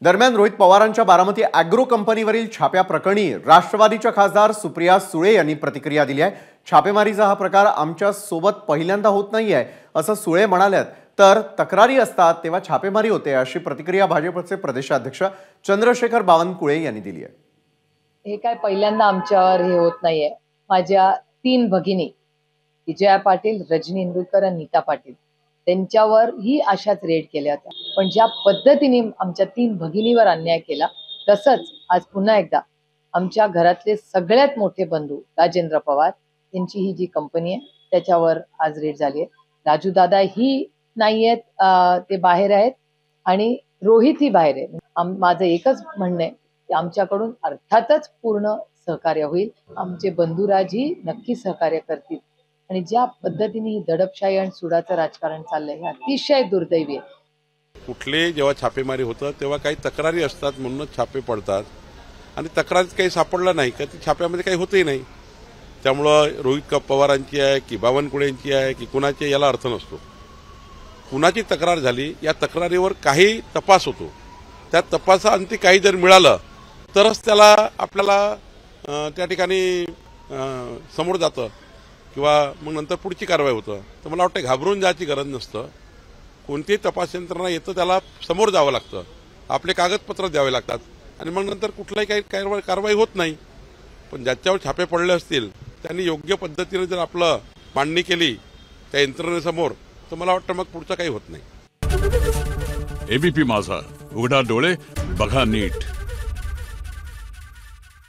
दरम्यान रोहित पवारांच्या बारामती ॲग्रो कंपनीवरील छाप्या प्रकरणी राष्ट्रवादीच्या खासदार सुप्रिया सुळे यांनी प्रतिक्रिया दिली आहे। छापेमारीचा हा प्रकार आमच्या सोबत पहिल्यांदा होत नाहीये असं सुळे म्हणाल्यात। तर तक्रारी असतात तेव्हा छापेमारी होते अशी प्रतिक्रिया भाजपचे प्रदेशाध्यक्ष चंद्रशेखर बावनकुळे यांनी दिली आहे। हे काय पहिल्यांदा आमच्यावर हे होत नाहीये। माझ्या 3 भगिनी विजया पाटील, रजनी इंदुरकर आणि नीता पाटील त्यांच्यावर ही अशाच रेड केल्या होत्या। पण ज्या पद्धतीने आमच्या 3 भगिनीवर अन्याय केला तसंच आज पुन्हा एकदा आमच्या घरातले सगळ्यात मोठे बंधू राजेंद्र पवार यांची ही जी कंपनी आहे त्याच्यावर आज रेड झाली आहे। राजू दादा ही नाहीयेत, ते बाहेर आहेत आणि रोहित ही बाहेर आहे। माझं एकच म्हणणं आहे की आमच्याकडून अर्थातच पूर्ण सहकार्य होईल। आमचे बंधुराजी नक्की सहकार्य करतील आणि ज्या पद्धतीने ही दडपशाही आणि सुडाचं राजकारण चाललंय हे अतिशय दुर्दैवी आहे। कुठले जेव्हा छापेमारी होतं तेव्हा काही तक्रारी असतात म्हणून छापे पडतात आणि तक्रारीत काही सापडलं नाही का ती छाप्यामध्ये काही होतही नाही। त्यामुळं रोहित पवारांची आहे की बावनकुळेंची आहे की कुणाची याला अर्थ नसतो। कुणाची तक्रार झाली या तक्रारीवर काही तपास होतो, त्या तपासाअंती काही जर मिळालं तरच त्याला आपल्याला त्या ठिकाणी समोर जातं किंवा मग नंतर पुढची कारवाई होतं। तर मला वाटतं घाबरून जायची गरज नसतं। कोणतीही तपास यंत्रणा येतं त्याला समोर जावं लागतं, आपले कागदपत्र द्यावे लागतात आणि मग नंतर कुठलाही काही कारवाई होत नाही। पण ज्याच्यावर छापे पडले असतील त्यांनी योग्य पद्धतीने जर आपलं मांडणी केली त्या यंत्रणेसमोर तर मला वाटतं मग पुढचं काही होत नाही। एबीपी माझा, उघडा डोळे बघा नीट।